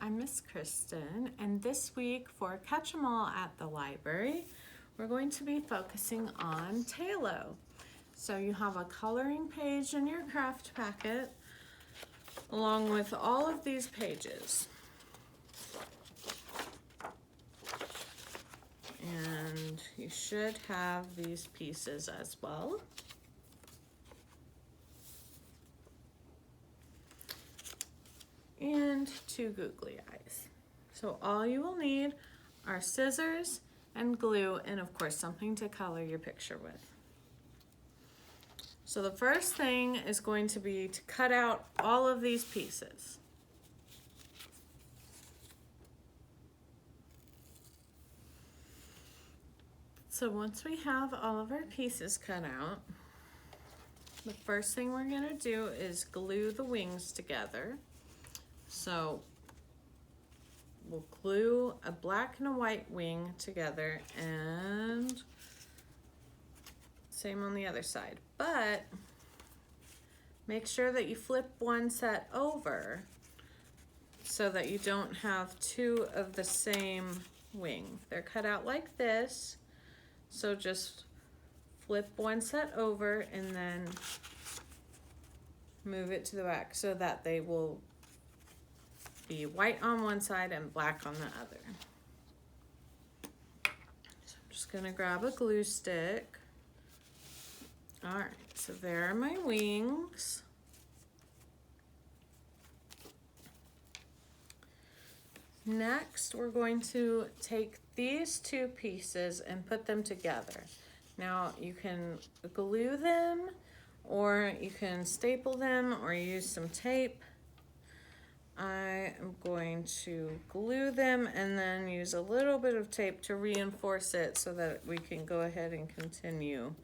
I'm Miss Kristin, and this week for Catch 'em All at the library, we're going to be focusing on Taillow. So you have a coloring page in your craft packet, along with all of these pages. And you should have these pieces as well. And 2 googly eyes. So all you will need are scissors and glue, and of course something to color your picture with. So the first thing is going to be to cut out all of these pieces. So once we have all of our pieces cut out, the first thing we're going to do is glue the wings together. So we'll glue a black and a white wing together, and same on the other side. But make sure that you flip one set over so that you don't have 2 of the same wing. They're cut out like this, so just flip one set over and then move it to the back so that they will be white on one side and black on the other. So I'm just gonna grab a glue stick. All right, so there are my wings. Next, we're going to take these 2 pieces and put them together. Now, you can glue them, or you can staple them, or use some tape. I am going to glue them and then use a little bit of tape to reinforce it so that we can go ahead and continue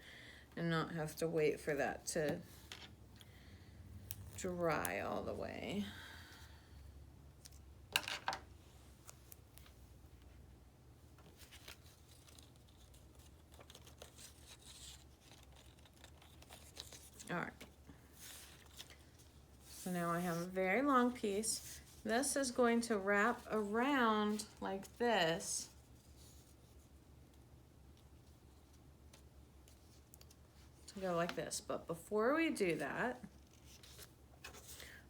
and not have to wait for that to dry all the way. All right. So now I have a very long piece. This is going to wrap around like this. To go like this. But before we do that,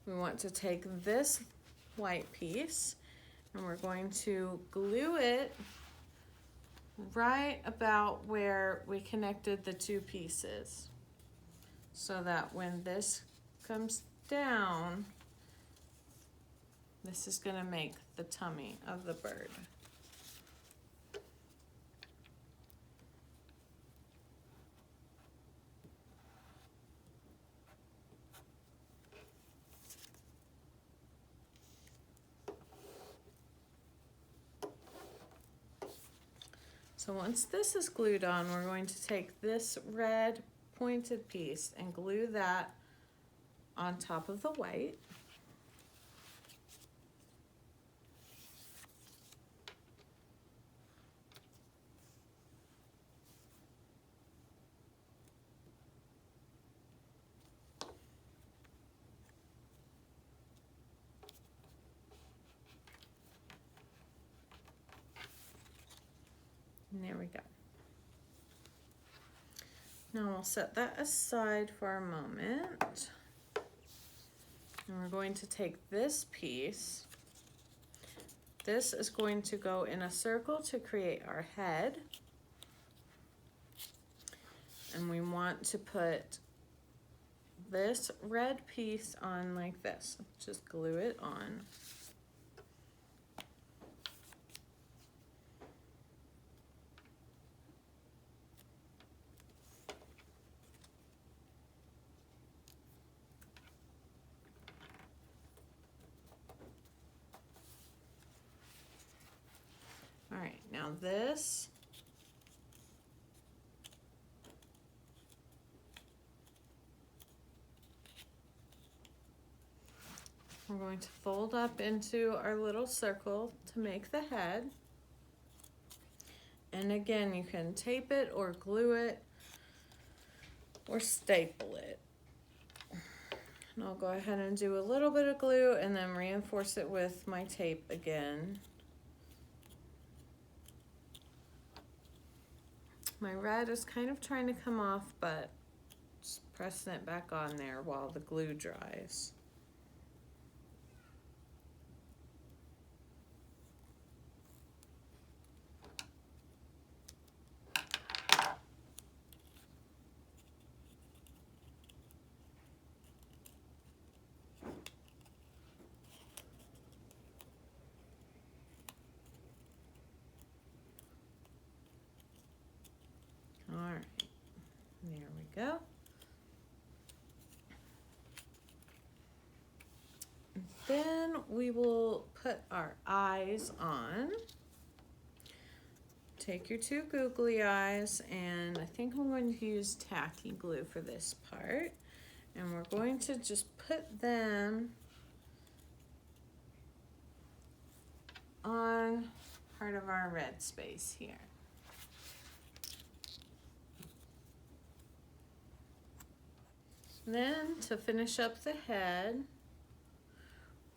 we want to take this white piece and we're going to glue it right about where we connected the 2 pieces, so that when this comes down, this is going to make the tummy of the bird. So once this is glued on, we're going to take this red pointed piece and glue that on top of the white. And there we go. Now we'll set that aside for a moment. And we're going to take this piece. This is going to go in a circle to create our head. And we want to put this red piece on like this. Just glue it on. All right, now this we're going to fold up into our little circle to make the head. And again, you can tape it or glue it or staple it. And I'll go ahead and do a little bit of glue and then reinforce it with my tape again. My red is kind of trying to come off, but just pressing it back on there while the glue dries. All right, there we go. Then we will put our eyes on. Take your two googly eyes, and I think I'm going to use tacky glue for this part. And we're going to just put them on part of our red space here. Then to finish up the head,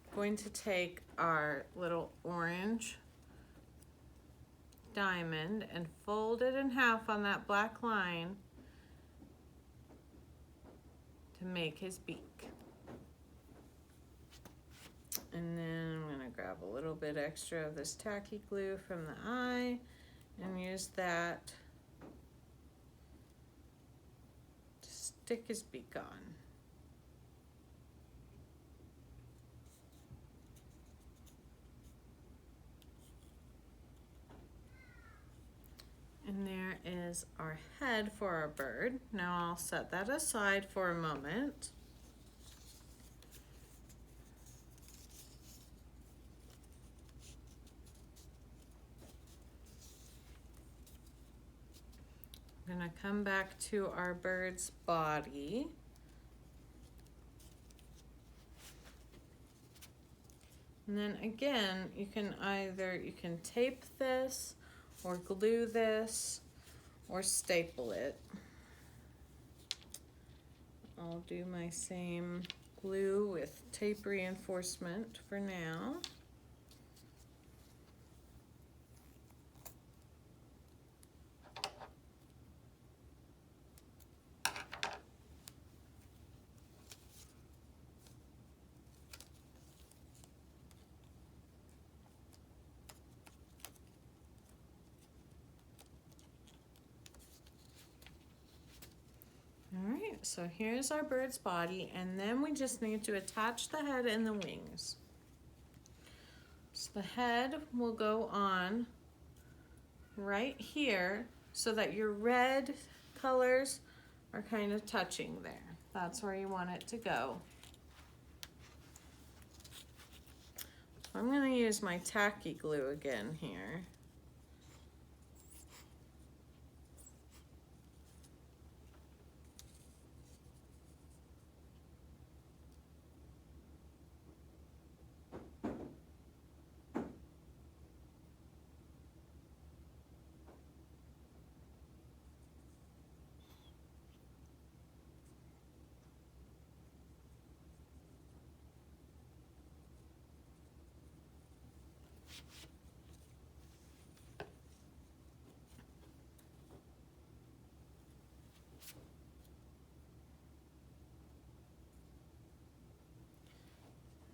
we're going to take our little orange diamond and fold it in half on that black line to make his beak. And then I'm going to grab a little bit extra of this tacky glue from the eye and use that to stick his beak on. And there is our head for our bird. Now I'll set that aside for a moment. I'm gonna come back to our bird's body. And then again, you can tape this or glue this or staple it. I'll do my same glue with tape reinforcement for now. All right, so here's our bird's body, and then we just need to attach the head and the wings. So the head will go on right here so that your red colors are kind of touching there. That's where you want it to go. I'm going to use my tacky glue again here.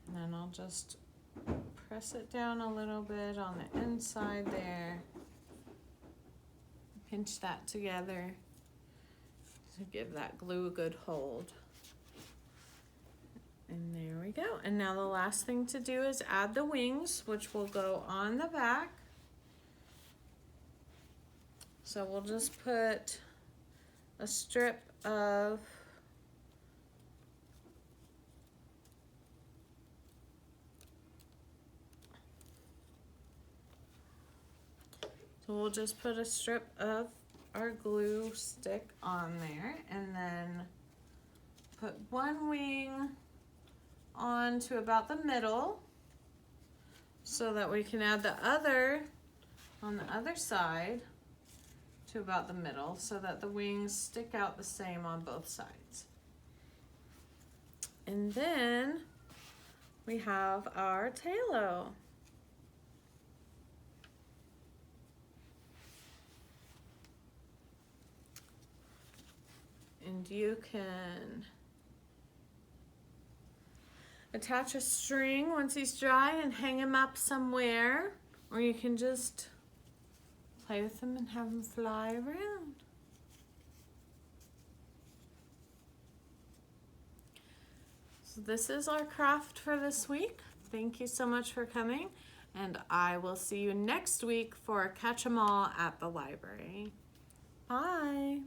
And then I'll just press it down a little bit on the inside there. Pinch that together to give that glue a good hold. And there we go. And now the last thing to do is add the wings, which will go on the back. So we'll just put a strip of our glue stick on there, and then put one wing on to about the middle so that we can add the other on the other side to about the middle so that the wings stick out the same on both sides. And then we have our Taillow. And you can attach a string once he's dry and hang him up somewhere, or you can just play with him and have him fly around. So this is our craft for this week. Thank you so much for coming, and I will see you next week for Catch 'em All at the library. Bye.